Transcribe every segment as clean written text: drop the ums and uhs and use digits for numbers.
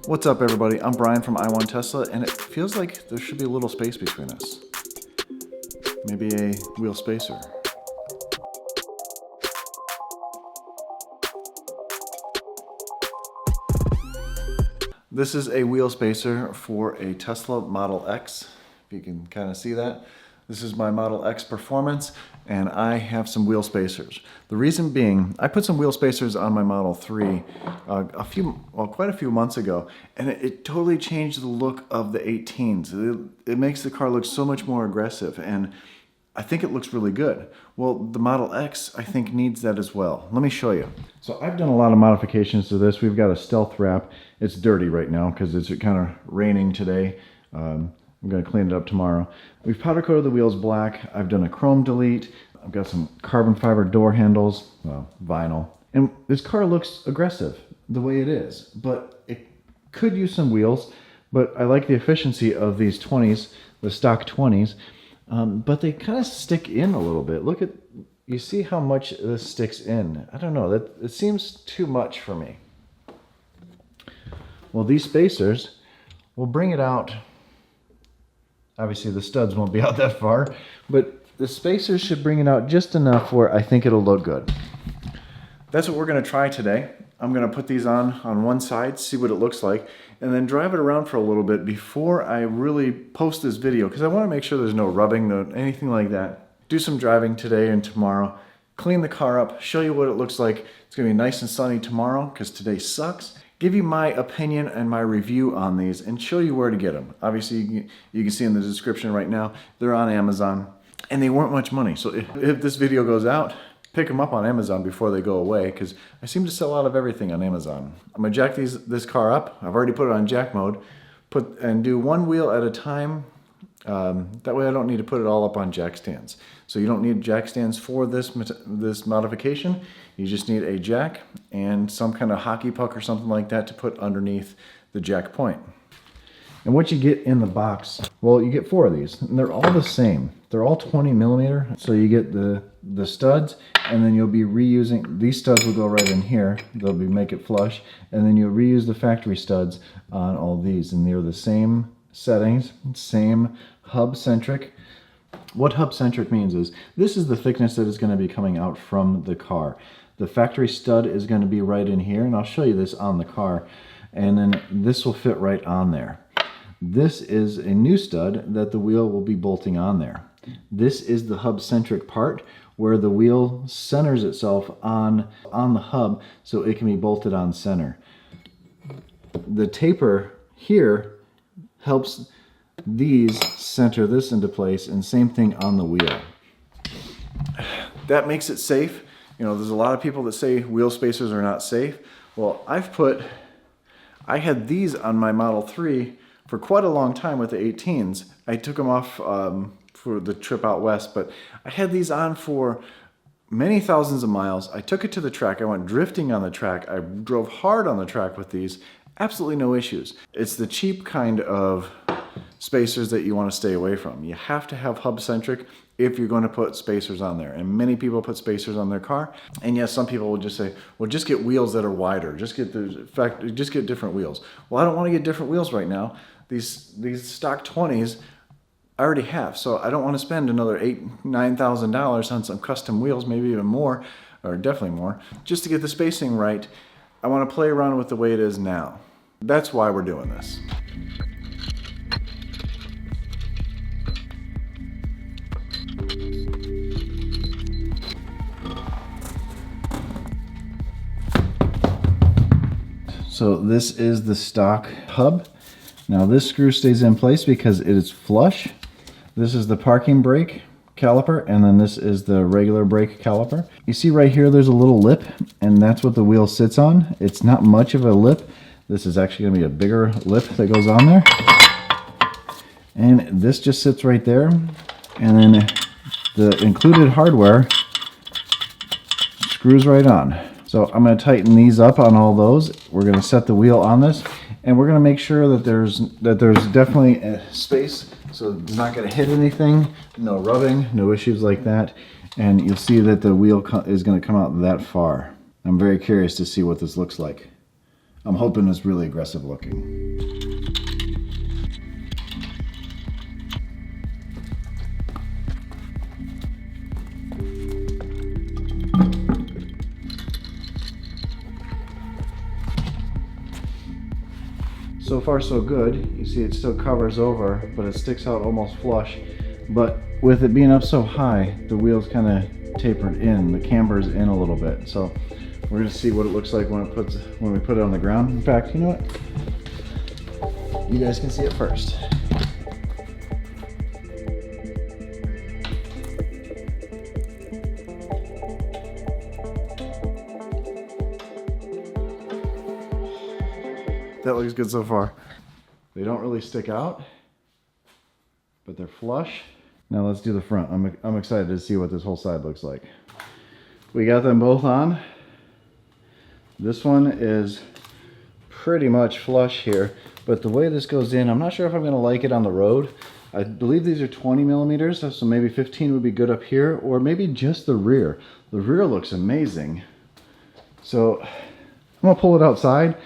What's up, everybody? I'm Brian from I Want Tesla, and it feels like there should be a little space between us. Maybe a wheel spacer. This is a wheel spacer for a Tesla Model X, if you can kind of see that. This is my Model X Performance, and I have some wheel spacers. The reason being, I put some wheel spacers on my Model 3 quite a few months ago, and it totally changed the look of the 18s. It makes the car look so much more aggressive, and I think it looks really good. Well, the Model X, I think, needs that as well. Let me show you. So I've done a lot of modifications to this. We've got a stealth wrap. It's dirty right now because it's kind of raining today. I'm going to clean it up tomorrow. We've powder coated the wheels black. I've done a chrome delete. I've got some carbon fiber door handles, well, vinyl. And this car looks aggressive the way it is, but it could use some wheels. But I like the efficiency of these 20s, the stock 20s, but they kind of stick in a little bit. Look at, you see how much this sticks in. I don't know, it seems too much for me. Well, these spacers will bring it out. Obviously the studs won't be out that far, but the spacers should bring it out just enough where I think it'll look good. That's what we're going to try today. I'm going to put these on one side, see what it looks like, and then drive it around for a little bit before I really post this video, because I want to make sure there's no rubbing, no anything like that. Do some driving today and tomorrow, clean the car up, show you what it looks like. It's going to be nice and sunny tomorrow because today sucks. Give you my opinion and my review on these and show you where to get them. Obviously, you can see in the description right now, they're on Amazon and they weren't much money. So if this video goes out, pick them up on Amazon before they go away, because I seem to sell out of everything on Amazon. I'm gonna jack this car up. I've already put it on jack mode, and do one wheel at a time. That way I don't need to put it all up on jack stands. So you don't need jack stands for this modification. You just need a jack and some kind of hockey puck or something like that to put underneath the jack point. And what you get in the box, well, you get 4 of these, and they're all the same. They're all 20 millimeter. So you get the studs, and then you'll be reusing, these studs will go right in here. They'll make it flush, and then you'll reuse the factory studs on all these, and they're the same settings, same hub centric. What hub centric means is this is the thickness that is going to be coming out from the car. The factory stud is going to be right in here, and I'll show you this on the car, and then this will fit right on there. This is a new stud that the wheel will be bolting on there. This is the hub centric part where the wheel centers itself on the hub so it can be bolted on center. The taper here helps these center this into place, and same thing on the wheel. That makes it safe. You know, there's a lot of people that say wheel spacers are not safe. Well, I had these on my Model 3 for quite a long time with the 18s. I took them off for the trip out west, but I had these on for many thousands of miles. I took it to the track. I went drifting on the track. I drove hard on the track with these. Absolutely no issues. It's the cheap kind of spacers that you want to stay away from. You have to have hub centric if you're going to put spacers on there, and many people put spacers on their car. And yes, some people will just say, well, just get wheels that are wider, just get different wheels. Well, I don't want to get different wheels right now. These stock 20s I already have, so I don't want to spend another $8,000-9,000 on some custom wheels, maybe even more, or definitely more, just to get the spacing right. I want to play around with the way it is now. That's why we're doing this. So this is the stock hub. Now this screw stays in place because it is flush. This is the parking brake caliper, and then this is the regular brake caliper. You see right here there's a little lip, and that's what the wheel sits on. It's not much of a lip. This is actually going to be a bigger lip that goes on there. And this just sits right there. And then the included hardware screws right on. So I'm going to tighten these up on all those. We're going to set the wheel on this, and we're going to make sure that there's definitely a space so it's not going to hit anything, no rubbing, no issues like that. And you'll see that the wheel is going to come out that far. I'm very curious to see what this looks like. I'm hoping it's really aggressive looking. So far so good. You see it still covers over, but it sticks out almost flush. But with it being up so high, the wheels kind of tapered in, the camber's in a little bit. So we're gonna see what it looks like when we put it on the ground. In fact, you know what? You guys can see it first. That looks good so far. They don't really stick out, but they're flush. Now let's do the front. I'm excited to see what this whole side looks like. We got them both on. This one is pretty much flush here, but the way this goes in, I'm not sure if I'm gonna like it on the road. I believe these are 20 millimeters, so maybe 15 would be good up here, or maybe just the rear. The rear looks amazing. So I'm gonna pull it outside,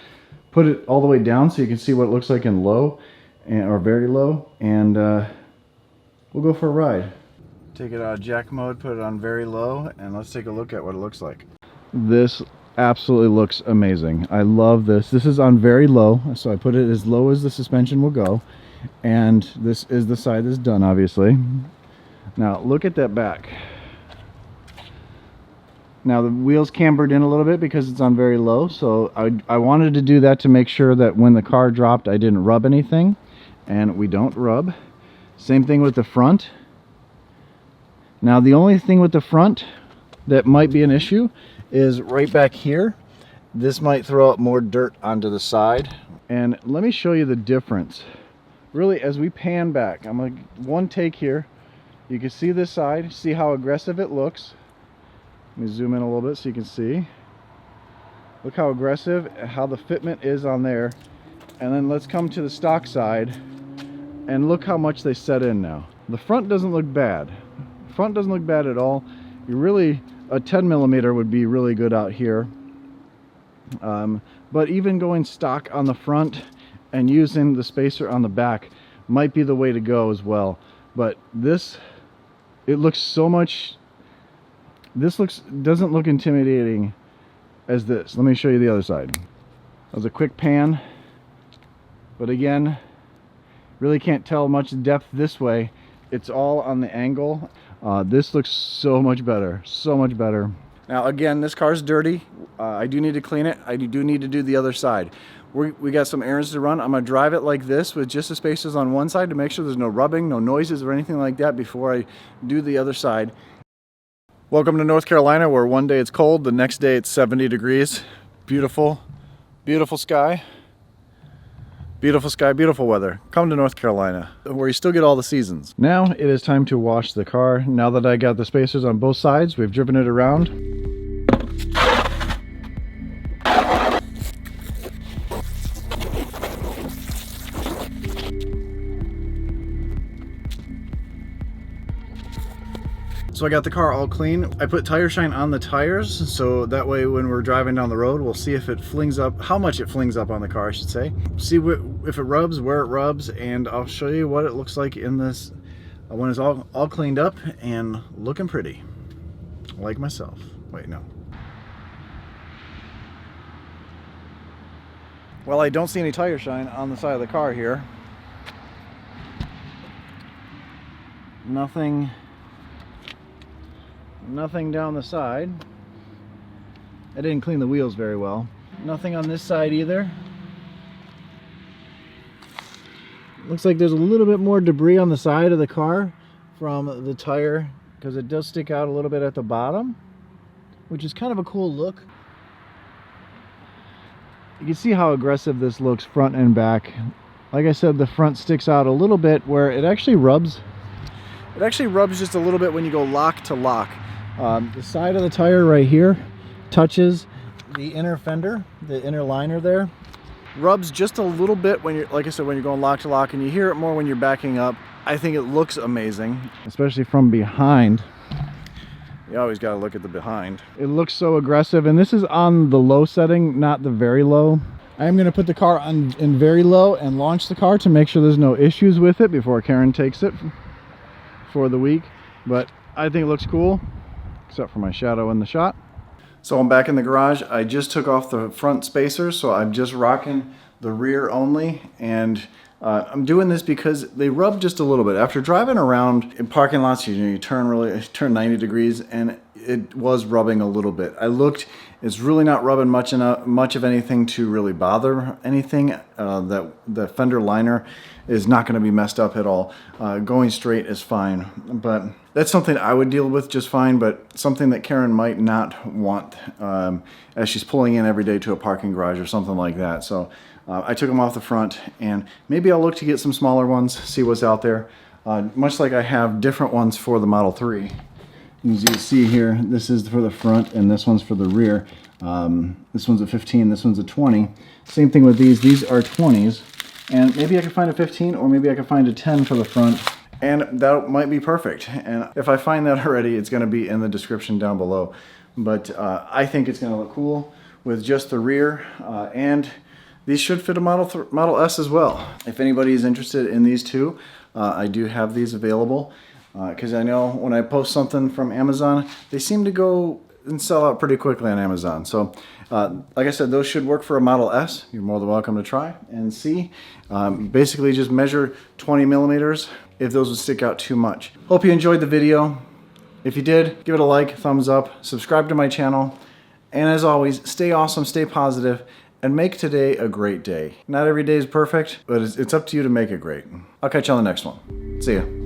put it all the way down so you can see what it looks like in low, or very low, and we'll go for a ride. Take it out of jack mode, put it on very low, and let's take a look at what it looks like. This absolutely looks amazing. I love this. This is on very low, so I put it as low as the suspension will go, and this is the side that's done, obviously. Now look at that back. Now the wheel's cambered in a little bit because it's on very low, so I wanted to do that to make sure that when the car dropped I didn't rub anything, and we don't rub. Same thing with the front. Now the only thing with the front that might be an issue is right back here. This might throw up more dirt onto the side, and let me show you the difference. Really, as we pan back, I'm like one take here. You can see this side, see how aggressive it looks. Let me zoom in a little bit so you can see. Look how aggressive, how the fitment is on there. And then let's come to the stock side and look how much they set in now. The front doesn't look bad. The front doesn't look bad at all. You really, a 10 millimeter would be really good out here. But even going stock on the front and using the spacer on the back might be the way to go as well. But this, it looks so much. This doesn't look intimidating as this. Let me show you the other side. That was a quick pan, but again, really can't tell much depth this way. It's all on the angle. This looks so much better, so much better. Now again, this car's dirty. I do need to clean it. I do need to do the other side. We got some errands to run. I'm gonna drive it like this with just the spacers on one side to make sure there's no rubbing, no noises or anything like that before I do the other side. Welcome to North Carolina, where one day it's cold, the next day it's 70 degrees. Beautiful, beautiful sky. Beautiful sky, beautiful weather. Come to North Carolina, where you still get all the seasons. Now it is time to wash the car. Now that I got the spacers on both sides, we've driven it around. So I got the car all clean. I put tire shine on the tires, so that way when we're driving down the road, we'll see if it flings up, how much it flings up on the car, I should say. See if it rubs, where it rubs, and I'll show you what it looks like in this when it's all cleaned up and looking pretty, like myself. Wait, no. Well, I don't see any tire shine on the side of the car here. Nothing down the side. I didn't clean the wheels very well. Nothing on this side either. Looks like there's a little bit more debris on the side of the car from the tire, because it does stick out a little bit at the bottom, which is kind of a cool look. You can see how aggressive this looks front and back. Like I said, the front sticks out a little bit where it actually rubs. It actually rubs just a little bit when you go lock to lock. The side of the tire right here touches the inner fender, the inner liner there. Rubs just a little bit when you're, like I said, when you're going lock to lock, and you hear it more when you're backing up. I think it looks amazing, especially from behind. You always got to look at the behind. It looks so aggressive, and this is on the low setting, not the very low. I am going to put the car in very low and launch the car to make sure there's no issues with it before Karen takes it for the week. But I think it looks cool, except for my shadow in the shot. So I'm back in the garage. I just took off the front spacers, so I'm just rocking the rear only. And I'm doing this because they rub just a little bit. After driving around in parking lots, you turn 90 degrees, and it was rubbing a little bit. I looked, it's really not rubbing much of anything to really bother anything. That the fender liner is not going to be messed up at all. Going straight is fine, but that's something I would deal with just fine, but something that Karen might not want as she's pulling in every day to a parking garage or something like that. So I took them off the front, and maybe I'll look to get some smaller ones, see what's out there. Much like I have different ones for the Model 3. As you see here, this is for the front and this one's for the rear. This one's a 15, this one's a 20. Same thing with these. These are 20s, and maybe I can find a 15 or maybe I can find a 10 for the front, and that might be perfect. And if I find that already, it's going to be in the description down below. But I think it's going to look cool with just the rear, and these should fit a Model S as well. If anybody is interested in these two, I do have these available. Because I know when I post something from Amazon, they seem to go and sell out pretty quickly on Amazon. So, like I said, those should work for a Model S. You're more than welcome to try and see. Basically, just measure 20 millimeters if those would stick out too much. Hope you enjoyed the video. If you did, give it a like, thumbs up, subscribe to my channel. And as always, stay awesome, stay positive, and make today a great day. Not every day is perfect, but it's up to you to make it great. I'll catch you on the next one. See ya.